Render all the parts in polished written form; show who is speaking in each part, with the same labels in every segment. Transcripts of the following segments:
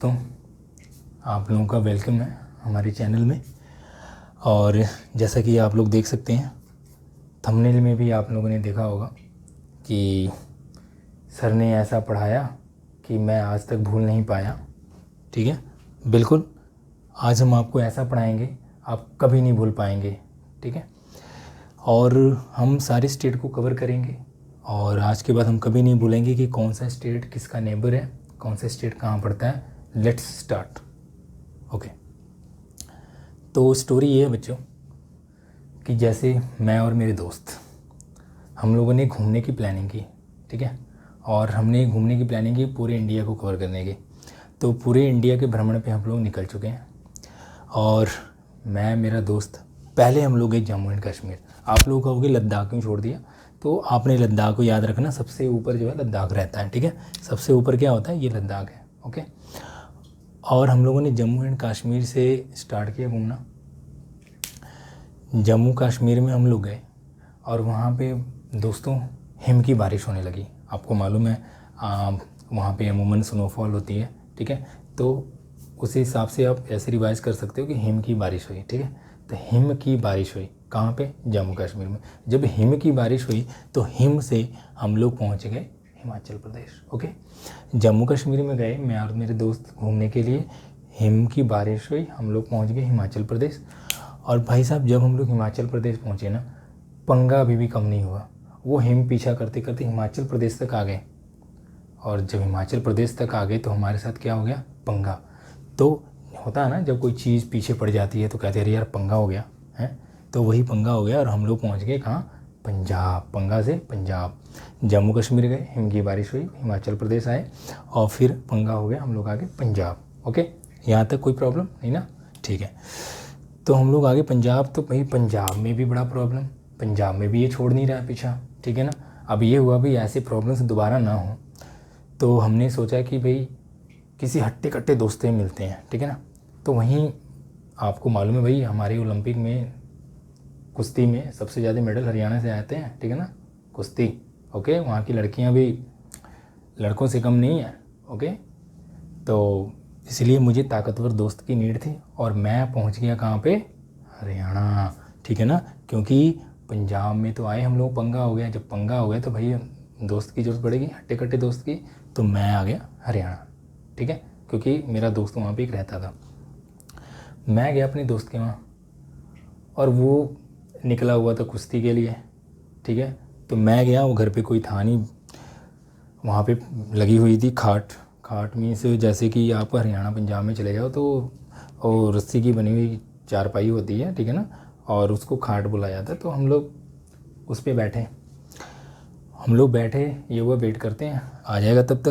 Speaker 1: तो आप लोगों का वेलकम है हमारे चैनल में। और जैसा कि आप लोग देख सकते हैं, थंबनेल में भी आप लोगों ने देखा होगा कि सर ने ऐसा पढ़ाया कि मैं आज तक भूल नहीं पाया। ठीक है, बिल्कुल आज हम आपको ऐसा पढ़ाएंगे आप कभी नहीं भूल पाएंगे। ठीक है, और हम सारे स्टेट को कवर करेंगे और आज के बाद हम कभी नहीं भूलेंगे कि कौन सा स्टेट किसका नेबर है, कौन सा स्टेट कहाँ पड़ता है। Let's start. ओके, तो स्टोरी ये है बच्चों कि जैसे मैं और मेरे दोस्त हम लोगों ने घूमने की प्लानिंग की। ठीक है, और हमने घूमने की प्लानिंग की पूरे इंडिया को कवर करने की। तो पूरे इंडिया के भ्रमण पे हम लोग निकल चुके हैं और मैं मेरा दोस्त पहले हम लोग गए जम्मू एंड कश्मीर। आप लोग कहोगे लद्दाख क्यों छोड़ दिया, तो आपने लद्दाख को याद रखना, सबसे ऊपर जो है लद्दाख रहता है। ठीक है, सबसे ऊपर क्या होता है, ये लद्दाख है। ओके, और हम लोगों ने जम्मू एंड कश्मीर से स्टार्ट किया घूमना। जम्मू कश्मीर में हम लोग गए और वहाँ पे दोस्तों हिम की बारिश होने लगी। आपको मालूम है वहाँ पे अमूमन स्नोफॉल होती है। ठीक है, तो उसी हिसाब से आप ऐसे रिवाइज कर सकते हो कि हिम की बारिश हुई। ठीक है, तो हिम की बारिश हुई कहाँ पे, जम्मू कश्मीर में। जब हिम की बारिश हुई तो हिम से हम लोग पहुँच गए हिमाचल प्रदेश। ओके, जम्मू कश्मीर में गए मैं और मेरे दोस्त घूमने के लिए, हिम की बारिश हुई, हम लोग पहुँच गए हिमाचल प्रदेश। और भाई साहब जब हम लोग हिमाचल प्रदेश पहुँचे ना, पंगा अभी भी कम नहीं हुआ। वो हिम पीछा करते करते हिमाचल प्रदेश तक आ गए और जब हिमाचल प्रदेश तक आ गए तो हमारे साथ क्या हो गया, पंगा। तो होता है ना जब कोई चीज़ पीछे पड़ जाती है तो कहते हैं अरे यार पंगा हो गया है, तो वही पंगा हो गया और हम लोग पहुँच गए कहाँ, पंजाब। पंगा से पंजाब, जम्मू कश्मीर गए, हिम की बारिश हुई, हिमाचल प्रदेश आए और फिर पंगा हो गया, हम लोग आगे पंजाब। ओके, यहाँ तक कोई प्रॉब्लम नहीं ना। ठीक है, तो हम लोग आगे पंजाब। तो भाई पंजाब में भी बड़ा प्रॉब्लम, पंजाब में भी ये छोड़ नहीं रहा है पीछा। ठीक है ना, अब ये हुआ भी ऐसे प्रॉब्लम्स दोबारा ना हो, तो हमने सोचा कि भाई किसी हट्टे कट्टे दोस्त से मिलते हैं। ठीक है ना, तो वहीं आपको मालूम है भाई हमारे ओलंपिक में कुश्ती में सबसे ज़्यादा मेडल हरियाणा से आते हैं। ठीक है ना, कुश्ती। ओके, वहाँ की लड़कियाँ भी लड़कों से कम नहीं है। ओके, तो इसलिए मुझे ताकतवर दोस्त की नीड थी और मैं पहुँच गया कहाँ पे, हरियाणा। ठीक है ना, क्योंकि पंजाब में तो आए हम लोग, पंगा हो गया। जब पंगा हो गया तो भाई दोस्त की ज़रूरत पड़ेगी, हट्टे कट्टे दोस्त की, तो मैं आ गया हरियाणा। ठीक है, क्योंकि मेरा दोस्त वहाँ पे एक रहता था। मैं गया अपने दोस्त के वहाँ और वो निकला हुआ था कुश्ती के लिए। ठीक है, तो मैं गया, वो घर पे कोई था नहीं, वहाँ पे लगी हुई थी खाट। खाट में से जैसे कि आप हरियाणा पंजाब में चले जाओ तो वो रस्सी की बनी हुई चारपाई होती है। ठीक है ना, और उसको खाट बोला जाता है। तो हम लोग उस पर बैठे, हम लोग बैठे, ये हुआ वेट करते हैं आ जाएगा तब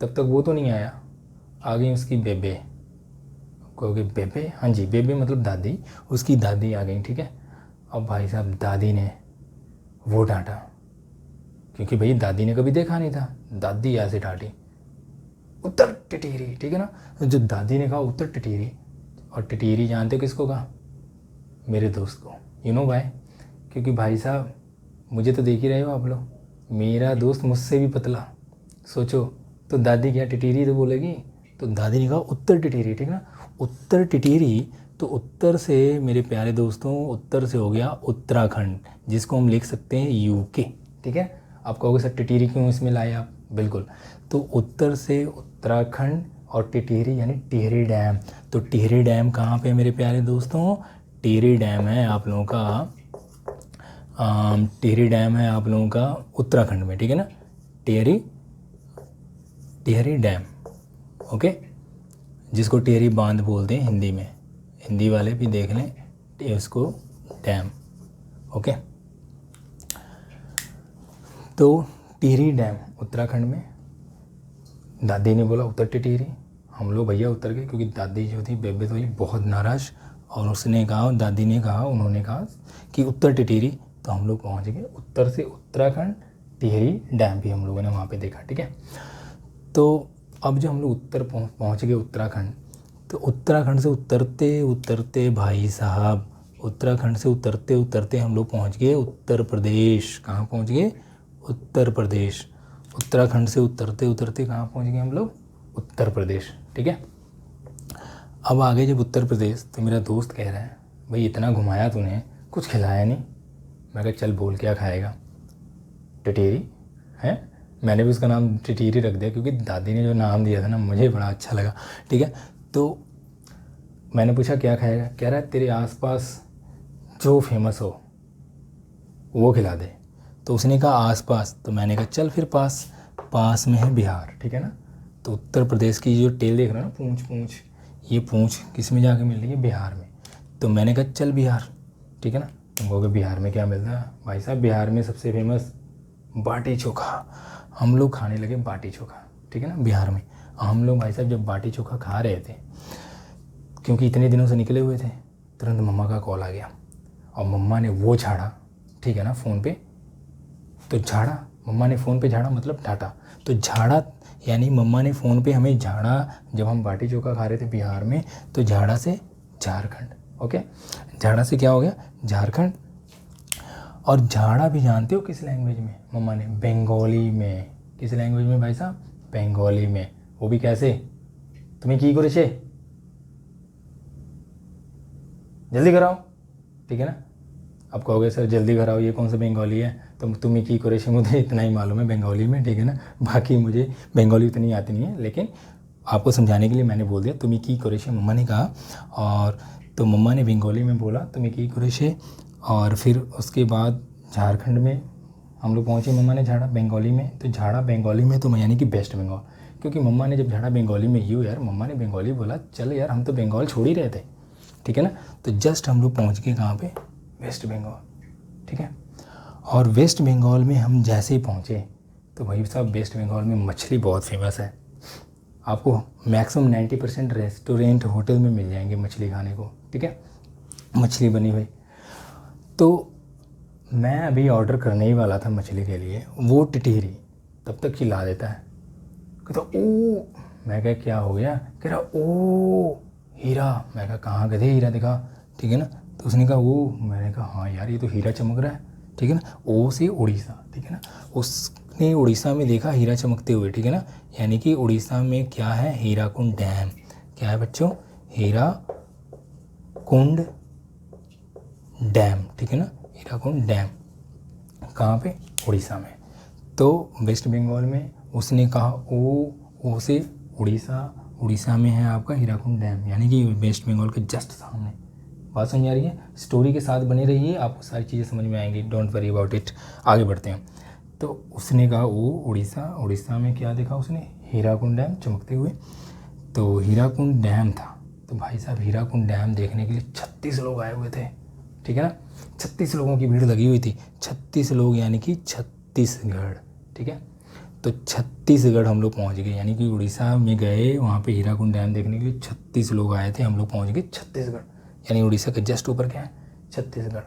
Speaker 1: तक वो तो नहीं आया। आ गई उसकी बेबे, कहोगे बेबे, हाँ जी बेबे मतलब दादी, उसकी दादी आ गई। ठीक है, अब भाई साहब दादी ने वो डांटा, क्योंकि भाई दादी ने कभी देखा नहीं था। दादी ऐसे डांटी, उत्तर टिटीरी। ठीक है ना, जो दादी ने कहा उत्तर टिटीरी, और टिटीरी जानते हो किसको कहा, मेरे दोस्त को। यू नो भाई, क्योंकि भाई साहब मुझे तो देख ही रहे हो आप लोग, मेरा दोस्त मुझसे भी पतला, सोचो। तो दादी क्या टिटीरी तो बोलेगी, तो दादी ने कहा उत्तर टिटीरी। ठीक है ना, उत्तर टिटीरी। तो उत्तर से मेरे प्यारे दोस्तों, उत्तर से हो गया उत्तराखंड, जिसको हम लिख सकते हैं यूके। ठीक है, आप कहोगे सर टिटीरी क्यों इसमें लाए आप, बिल्कुल, तो उत्तर से उत्तराखंड और टिटीरी यानी टिहरी डैम। तो टिहरी डैम कहाँ पे है मेरे प्यारे दोस्तों, टिहरी डैम है आप लोगों का टिहरी डैम है आप लोगों का उत्तराखंड में। ठीक है ना, टिहरी डैम। ओके, जिसको टिहरी बांध बोलते हैं हिंदी में, हिंदी वाले भी देख लें उसको डैम। ओके, तो टिहरी डैम उत्तराखंड में। दादी ने बोला उत्तर टिहरी, हम लोग भैया उतर गए, क्योंकि दादी जो थी बेबे तो ये बहुत नाराज़, और उसने कहा, दादी ने कहा, उन्होंने कहा कि उत्तर टिहरी। तो हम लोग पहुंच गए उत्तर से उत्तराखंड, टिहरी डैम भी हम लोगों ने वहाँ पे देखा। ठीक है, तो अब जब हम लोग उत्तर पहुँच गए उत्तराखंड, तो उत्तराखंड से उतरते उतरते भाई साहब, उत्तराखंड से उतरते उतरते हम लोग पहुँच गए उत्तर प्रदेश। कहाँ पहुँच गए, उत्तर प्रदेश। उत्तराखंड से उतरते उतरते कहाँ पहुँच गए हम लोग, उत्तर प्रदेश। ठीक है। अब आगे जब उत्तर प्रदेश, तो मेरा दोस्त कह रहा है भाई इतना घुमाया तूने, कुछ खिलाया नहीं। मैं कहा चल बोल क्या खाएगा, टिटेरी है। मैंने भी उसका नाम टिटेरी रख दिया क्योंकि दादी ने जो नाम दिया था ना मुझे बड़ा अच्छा लगा, ठीक है। तो मैंने पूछा क्या खाएगा, कह रहा है तेरे आसपास जो फेमस हो वो खिला दे। तो उसने कहा आसपास, तो मैंने कहा चल फिर पास में है बिहार, ठीक है ना। तो उत्तर प्रदेश की जो टेल देख रहे हो ना, पूंछ, ये पूंछ किस में जाके मिल रही है, बिहार में। तो मैंने कहा चल बिहार, ठीक है ना। तुम कहोगे बिहार में क्या मिलता है, भाई साहब बिहार में सबसे फेमस बाटी चोखा। हम लोग खाने लगे बाटी चोखा, ठीक है ना, बिहार में। हम लोग भाई साहब जब बाटी चोखा खा रहे थे, क्योंकि इतने दिनों से निकले हुए थे, तुरंत मम्मा का कॉल आ गया और मम्मा ने वो झाड़ा, ठीक है ना, फ़ोन पे। तो झाड़ा, मम्मा ने फ़ोन पे झाड़ा मतलब डांटा। तो झाड़ा यानी मम्मा ने फ़ोन पे हमें झाड़ा जब हम बाटी चोखा खा रहे थे बिहार में। तो झाड़ा से झारखंड, ओके, झाड़ा से क्या हो गया, झारखंड। और झाड़ा भी जानते हो किस लैंग्वेज में, मम्मा ने बंगाली में। किस लैंग्वेज में भाई साहब, बंगाली में। वो भी कैसे, तुम्हें की करेছে, जल्दी कराओ, ठीक है ना। अब कहोगे सर जल्दी कराओ ये कौन सा बंगाली है, तो तुम्हें की करेছে मुझे इतना ही मालूम है बंगाली में, ठीक है ना। बाकी मुझे बंगाली उतनी आती नहीं है, लेकिन आपको समझाने के लिए मैंने बोल दिया तुम्हें की करेছে, मम्मा ने कहा। और तो मम्मा ने बंगाली में बोला तुम्हें की करेছে। और फिर उसके बाद झारखंड में हम लोग पहुँचे, मम्मा ने झाड़ा बंगाली में। तो झाड़ा बंगाली में तो यानी कि वेस्ट बंगाल, क्योंकि मम्मा ने जब झाड़ा बंगाली में, यूँ यार मम्मा ने बंगाली बोला, चल यार हम तो बंगाल छोड़ ही रहे थे, ठीक है ना। तो जस्ट हम लोग पहुँच गए कहाँ पे, वेस्ट बंगाल, ठीक है। और वेस्ट बंगाल में हम जैसे ही पहुँचे तो भाई साहब वेस्ट बंगाल में मछली बहुत फेमस है। आपको मैक्सिमम 90% रेस्टोरेंट होटल में मिल जाएंगे मछली खाने को, ठीक है, मछली बनी हुई। तो मैं अभी ऑर्डर करने ही वाला था मछली के लिए, वो टिटेरी तब तक चिल्ला देता है, कहता ओ। मैं कहा क्या हो गया, कह रहा ओ हीरा। मैं कहा कहाँ गए थे, हीरा दिखा, ठीक है ना। तो उसने कहा वो, मैंने कहा हाँ यार ये तो हीरा चमक रहा है, ठीक है ना। ओ से उड़ीसा, ठीक है ना। उसने उड़ीसा में देखा हीरा चमकते हुए, ठीक है ना। यानी कि उड़ीसा में क्या है, हीराकुंड डैम। क्या है बच्चों, हीराकुंड डैम, ठीक है ना, हीराकुंड डैम। कहाँ पे, उड़ीसा में। तो वेस्ट बंगाल में उसने कहा ओ से उड़ीसा, उड़ीसा में है आपका हीराकुंड डैम, यानी कि वेस्ट बंगाल के जस्ट सामने। बात समझ आ रही है, स्टोरी के साथ बनी रहिए, आपको सारी चीज़ें समझ में आएंगी, डोंट वरी अबाउट इट। आगे बढ़ते हैं। तो उसने कहा वो उड़ीसा, उड़ीसा में क्या देखा उसने, हीराकुंड डैम चमकते हुए। तो हीराकुंड डैम था। तो भाई साहब हीराकुंड डैम देखने के लिए 36 लोग आए हुए थे, ठीक है ना। 36 लोगों की भीड़ लगी हुई थी, 36 लोग यानी कि छत्तीसगढ़, ठीक है। तो छत्तीसगढ़ हम लोग पहुंच गए, यानी कि उड़ीसा में गए वहाँ पे हीराकुंड डैम देखने के लिए 36 लोग आए थे, हम लोग पहुंच गए छत्तीसगढ़। यानी उड़ीसा के जस्ट ऊपर क्या है, छत्तीसगढ़।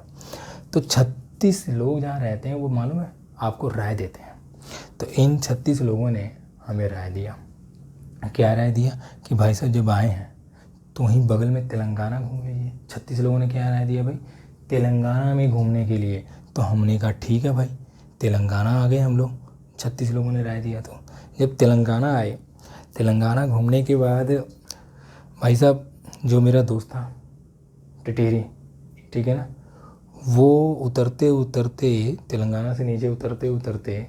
Speaker 1: तो 36 लोग जहाँ रहते हैं वो मालूम है आपको राय देते हैं। तो इन 36 लोगों ने हमें राय दिया, क्या राय दिया कि भाई साहब जब आए हैं तो वहीं बगल में तेलंगाना घूम लीजिए। 36 लोगों ने क्या राय दिया भाई, तेलंगाना में घूमने के लिए। तो हमने कहा ठीक है भाई, तेलंगाना आ गए हम लोग, 36 लोगों ने राय दिया। तो जब तेलंगाना आए, तेलंगाना घूमने के बाद भाई साहब जो मेरा दोस्त था टिटेरी, ठीक है ना, वो उतरते उतरते तेलंगाना से नीचे उतरते उतरते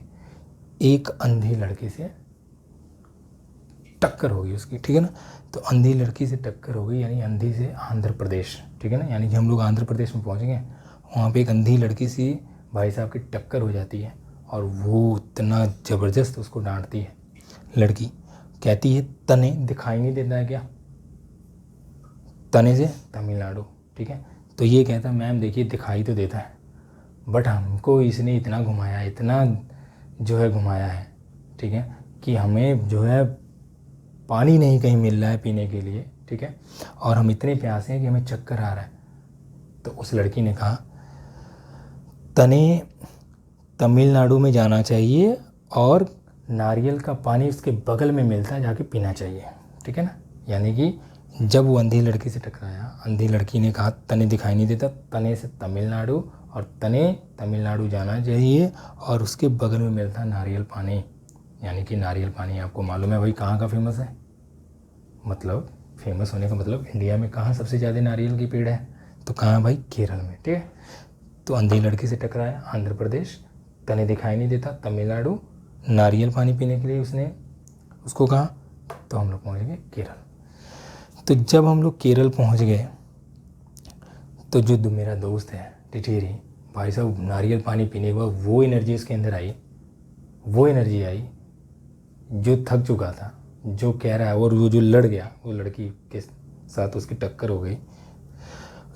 Speaker 1: एक अंधी लड़की से टक्कर हो गई उसकी, ठीक है ना। तो अंधी लड़की से टक्कर हो गई, यानी अंधी से आंध्र प्रदेश, ठीक है ना। यानी कि हम लोग आंध्र प्रदेश में पहुंच गए, वहाँ पे एक अंधी लड़की से भाई साहब की टक्कर हो जाती है। और वो इतना ज़बरदस्त उसको डांटती है लड़की, कहती है तने दिखाई नहीं देता है क्या, तने से तमिलनाडु, ठीक है। तो ये कहता है मैम देखिए दिखाई तो देता है, बट हमको इसने इतना घुमाया, इतना जो है घुमाया है, ठीक है, कि हमें जो है पानी नहीं कहीं मिल रहा है पीने के लिए, ठीक है, और हम इतने प्यासे हैं कि हमें चक्कर आ रहा है। तो उस लड़की ने कहा तने तमिलनाडु में जाना चाहिए और नारियल का पानी उसके बगल में मिलता है, जाके पीना चाहिए, ठीक है ना। यानी कि जब वो अंधी लड़की से टकराया, अंधी लड़की ने कहा तने दिखाई नहीं देता, तने से तमिलनाडु, और तने तमिलनाडु जाना चाहिए और उसके बगल में मिलता नारियल पानी। यानी कि नारियल पानी आपको मालूम है भाई कहाँ का फेमस है, मतलब फेमस होने का मतलब इंडिया में कहाँ सबसे ज़्यादा नारियल की पेड़ है, तो कहाँ भाई, केरल में। ठीक है, तो अंधी लड़की से टकराया आंध्र प्रदेश, तने दिखाई नहीं देता तमिलनाडु, नारियल पानी पीने के लिए उसने उसको कहा, तो हम लोग पहुँच गए केरल। तो जब हम लोग केरल पहुँच गए तो जो मेरा दोस्त है टिटेरी भाई साहब, नारियल पानी पीने के बाद वो एनर्जी उसके अंदर आई, वो एनर्जी आई जो थक चुका था, जो कह रहा है, और वो जो लड़ गया, वो लड़की के साथ उसकी टक्कर हो गई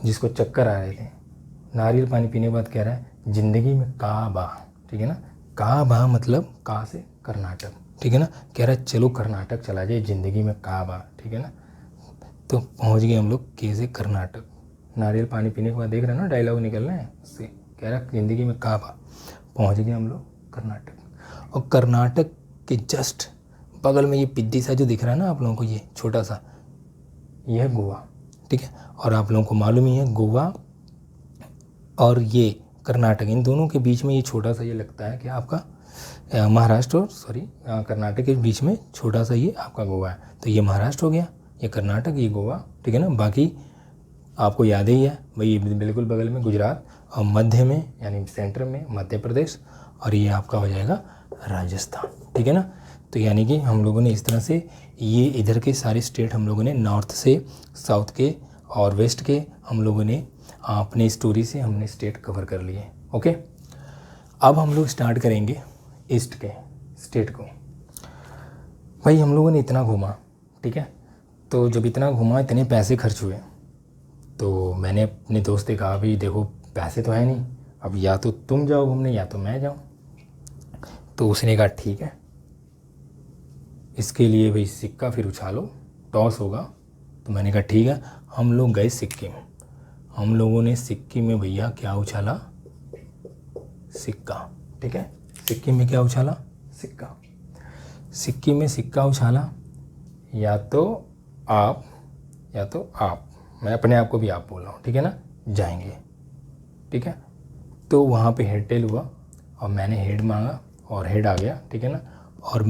Speaker 1: जिसको चक्कर आ रहे थे, नारियल पानी पीने के बाद कह रहा है ज़िंदगी में काबा, ठीक है ना, काबा मतलब का से कर्नाटक, ठीक है ना, कह रहा है चलो कर्नाटक चला जाए, ज़िंदगी में काबा, ठीक है ना। तो पहुंच गए हम लोग के से कर्नाटक, नारियल पानी पीने के बाद देख रहे हैं ना डायलॉग निकल रहे हैं उससे, कह रहा ज़िंदगी में काबा। पहुंच गए हम लोग कर्नाटक, और कर्नाटक के जस्ट बगल में ये पिद्दी सा जो दिख रहा है ना आप लोगों को, ये छोटा सा, ये है गोवा, ठीक है। और आप लोगों को मालूम ही है गोवा और ये कर्नाटक, इन दोनों के बीच में ये छोटा सा ये लगता है कि आपका महाराष्ट्र और कर्नाटक के बीच में छोटा सा ये आपका गोवा है। तो ये महाराष्ट्र हो गया, ये कर्नाटक, ये गोवा, ठीक है ना। बाकी आपको याद ही है भाई, बिल्कुल बगल में गुजरात, और मध्य में यानी सेंटर में मध्य प्रदेश, और ये आपका हो जाएगा राजस्थान, ठीक है ना। तो यानी कि हम लोगों ने इस तरह से ये इधर के सारे स्टेट हम लोगों ने नॉर्थ से साउथ के और वेस्ट के हम लोगों ने अपनी स्टोरी से हमने स्टेट कवर कर लिए। ओके, अब हम लोग स्टार्ट करेंगे ईस्ट के स्टेट को। भाई हम लोगों ने इतना घूमा, ठीक है, तो जब इतना घूमा, इतने पैसे खर्च हुए, तो मैंने अपने दोस्त से कहा भाई देखो पैसे तो है नहीं, अब या तो तुम जाओ घूमने या तो मैं जाऊँ। तो उसने कहा ठीक है, इसके लिए भाई सिक्का फिर उछालो, टॉस होगा। तो मैंने कहा ठीक है। हम लोग गए सिक्किम, हम लोगों ने सिक्किम में भैया क्या उछाला, सिक्का, ठीक है। सिक्किम में क्या उछाला, सिक्का। सिक्किम में सिक्का उछाला, या तो आप या तो आप, मैं अपने आप को भी आप बोल रहा हूँ, ठीक है ना, जाएंगे, ठीक है। तो वहाँ पे हेड टेल हुआ और मैंने हेड मांगा और हेड आ गया, ठीक है ना। और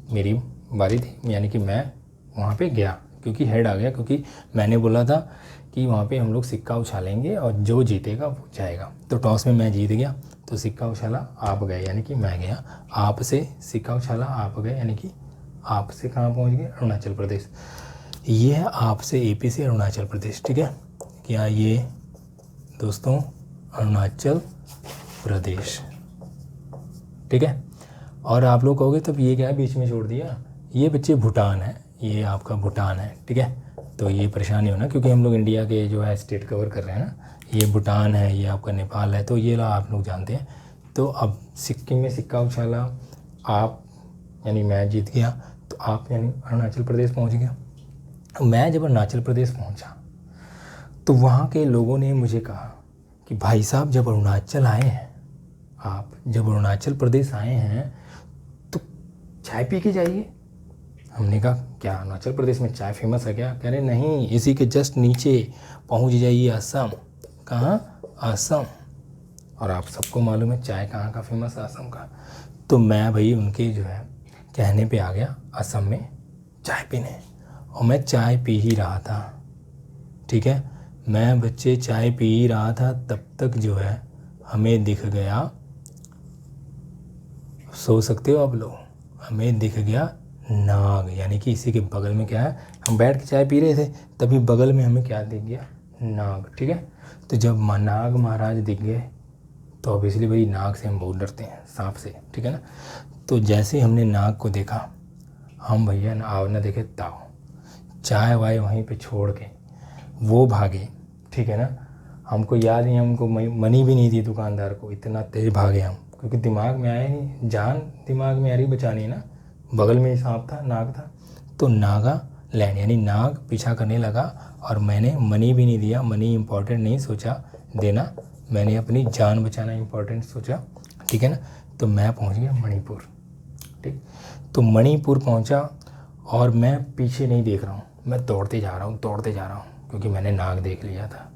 Speaker 1: मेरी बारी थी, यानी कि मैं वहाँ पे गया क्योंकि हेड आ गया, क्योंकि मैंने बोला था कि वहाँ पे हम लोग सिक्का उछालेंगे और जो जीतेगा वो जाएगा। तो टॉस में मैं जीत गया, तो सिक्का उछाला, आप गए, यानी कि मैं गया। आप से सिक्का उछाला, आप गए, यानी कि आप से कहाँ पहुँच गए, अरुणाचल प्रदेश। ये है आप से एपी से अरुणाचल प्रदेश, ठीक है। क्या ये दोस्तों अरुणाचल प्रदेश, ठीक है। और आप लोग कहोगे तब ये क्या है बीच में छोड़ दिया, ये बच्चे भूटान है, ये आपका भूटान है, ठीक है। तो ये परेशानी होना, क्योंकि हम लोग इंडिया के जो है स्टेट कवर कर रहे हैं ना, ये भूटान है, ये आपका नेपाल है, तो ये आप लोग जानते हैं। तो अब सिक्किम में सिक्का उछाला, आप यानी मैं जीत गया, तो आप यानी अरुणाचल प्रदेश पहुंच गया। मैं जब अरुणाचल प्रदेश पहुंचा तो वहाँ के लोगों ने मुझे कहा कि भाई साहब जब अरुणाचल आए हैं, आप जब अरुणाचल प्रदेश आए हैं तो चाय पी के जाइए। हमने कहा क्या अरुणाचल प्रदेश में चाय फेमस है क्या? कह रहे नहीं, इसी के जस्ट नीचे पहुंच जाइए असम। कहाँ? असम। और आप सबको मालूम है चाय कहाँ का फेमस है, असम का। तो मैं भाई उनके जो है कहने पे आ गया असम में चाय पीने, और मैं चाय पी ही रहा था, ठीक है। मैं बच्चे चाय पी ही रहा था, तब तक जो है हमें दिख गया, सो सकते हो आप लोग, हमें दिख गया नाग। यानी कि इसी के बगल में क्या है, हम बैठ के चाय पी रहे थे, तभी बगल में हमें क्या दिख गया, नाग, ठीक है। तो जब नाग महाराज दिख गए तो ऑब्वियसली भाई नाग से हम बहुत डरते हैं, सांप से, ठीक है ना। तो जैसे हमने नाग को देखा, हम भैया ना आओ ना देखे ताओ, चाय वाय वहीं पे छोड़ के वो भागे, ठीक है ना। हमको याद नहीं, हमको मनी भी नहीं दी दुकानदार को, इतना तेज भागे हम, क्योंकि दिमाग में आया नहीं, जान दिमाग में आ रही बचानी ना, बगल में ही सांप था, नाग था। तो नागा लैंड यानी नाग पीछा करने लगा, और मैंने मनी भी नहीं दिया, मनी इम्पोर्टेंट नहीं सोचा देना, मैंने अपनी जान बचाना इम्पोर्टेंट सोचा, ठीक है ना। तो मैं पहुंच गया मणिपुर, ठीक। तो मणिपुर पहुंचा और मैं पीछे नहीं देख रहा हूँ, मैं दौड़ते जा रहा हूँ, क्योंकि मैंने नाग देख लिया था,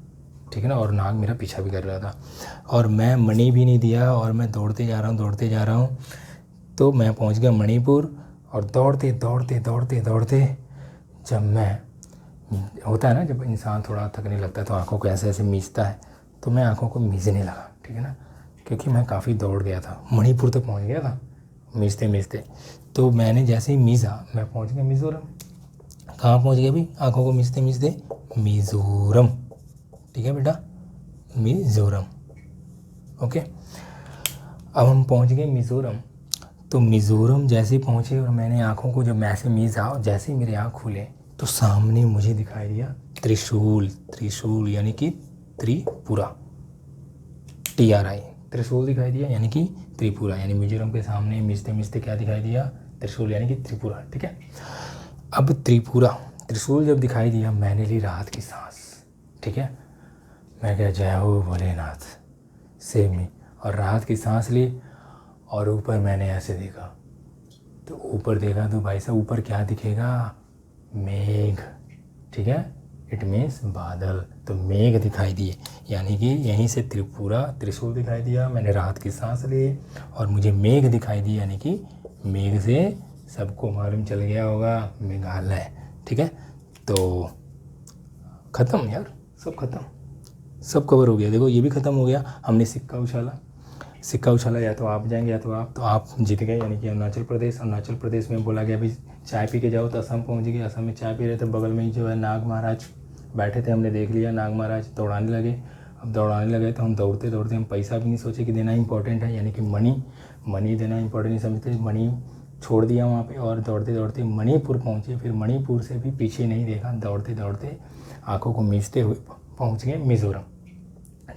Speaker 1: ठीक है ना, और नाग मेरा पीछा भी कर रहा था, और मैं मणि भी नहीं दिया, और मैं दौड़ते जा रहा हूँ। तो मैं पहुंच गया मणिपुर, और दौड़ते दौड़ते दौड़ते दौड़ते जब मैं, होता है ना जब इंसान थोड़ा थकने लगता है तो आँखों को ऐसे ऐसे मीचता है, तो मैं आँखों को मीचने लगा, ठीक है ना, क्योंकि मैं काफ़ी दौड़ गया था, मणिपुर तक पहुंच गया था मीचते मीचते। तो मैंने जैसे ही मीज़ा मैं पहुंच गया मिज़ोरम। कहाँ पहुंच गया भाई? आँखों को मीचते मीचते मिज़ोरम, ठीक है बेटा, मिज़ोरम। ओके, अब हम पहुंच गए मिज़ोरम। तो मिज़ोरम जैसे ही पहुँचे और मैंने आँखों को जब मैं ऐसे मीज़ा और जैसे ही मेरे आँख खुले तो सामने मुझे दिखाई दिया त्रिशूल। त्रिशूल यानी कि त्रिपुरा, TRI, त्रिशूल दिखाई दिया यानी कि त्रिपुरा। यानी मिज़ोरम के सामने मिचते मिचते क्या दिखाई दिया? त्रिशूल यानी कि त्रिपुरा, ठीक है। अब त्रिपुरा त्रिशूल जब दिखाई दिया मैंने ली राहत की सांस, ठीक है। मैं क्या, जय हो भोलेनाथ, सेव मी, और राहत की सांस ली। और ऊपर मैंने ऐसे देखा, तो ऊपर देखा तो भाई साहब ऊपर क्या दिखेगा? मेघ, ठीक है, इट मीन्स बादल। तो मेघ दिखाई दिए, यानी कि यहीं से त्रिपुरा त्रिशूल दिखाई दिया, मैंने राहत की सांस ली और मुझे मेघ दिखाई दी, यानी कि मेघ से सबको मालूम चल गया होगा मेघालय, ठीक है। तो ख़त्म यार, सब ख़त्म, सब कवर हो गया। देखो ये भी ख़त्म हो गया। हमने सिक्का उछाला, सिक्का उछाला, या तो आप जाएंगे या तो आप जीत गए, यानी कि अरुणाचल प्रदेश। अरुणाचल प्रदेश में बोला गया भाई चाय पी के जाओ, तो असम पहुंच गए। असम में चाय पी रहे थे, बगल में ही जो है नाग महाराज बैठे थे, हमने देख लिया। नाग महाराज दौड़ाने लगे। अब दौड़ाने लगे तो हम दौड़ते दौड़ते, हम पैसा भी नहीं सोचे कि देना इंपॉर्टेंट है, यानी कि मनी देना इंपॉर्टेंट नहीं समझते, मनी छोड़ दिया वहाँ पे और दौड़ते दौड़ते मणिपुर पहुँचे। फिर मणिपुर से भी पीछे नहीं देखा, दौड़ते दौड़ते आँखों को मीचते हुए पहुँच गए मिज़ोरम,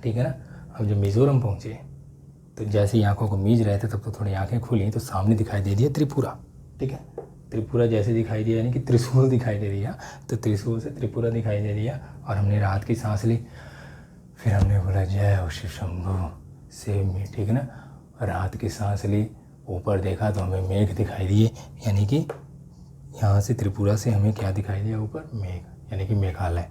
Speaker 1: ठीक है ना। अब जब मिज़ोरम पहुँचे तो जैसे ही आँखों को मीच रहे थे तब तो थोड़ी आँखें खुली, तो सामने दिखाई दे दिया त्रिपुरा, ठीक है। त्रिपुरा जैसे दिखाई दिया यानी कि त्रिशूल दिखाई दे दिया, तो त्रिशूल से त्रिपुरा दिखाई दे दिया और हमने राहत की सांस ली। फिर हमने बोला जय हो शिव शंभू, सेव मी, ठीक है ना। राहत की सांस ली, ऊपर देखा तो हमें मेघ दिखाई दिए, यानी कि यहाँ से त्रिपुरा से हमें क्या दिखाई दिया? ऊपर मेघ, यानी कि मेघालय।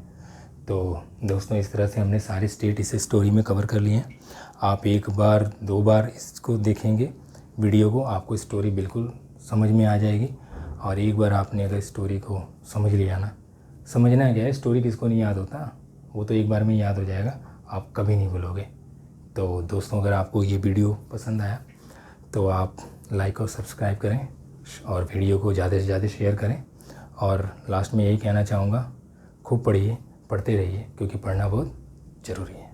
Speaker 1: तो दोस्तों इस तरह से हमने सारे स्टेट इस स्टोरी में कवर कर लिए हैं। आप एक बार दो बार इसको देखेंगे वीडियो को, आपको स्टोरी बिल्कुल समझ में आ जाएगी। और एक बार आपने अगर स्टोरी को समझ लिया ना, समझना क्या है, स्टोरी किसको नहीं याद होता, वो तो एक बार में याद हो जाएगा, आप कभी नहीं भूलोगे। तो दोस्तों अगर आपको ये वीडियो पसंद आया तो आप लाइक और सब्सक्राइब करें और वीडियो को ज़्यादा से ज़्यादा शेयर करें। और लास्ट में यही कहना चाहूँगा, खूब पढ़िए, पढ़ते रहिए, क्योंकि पढ़ना बहुत ज़रूरी है।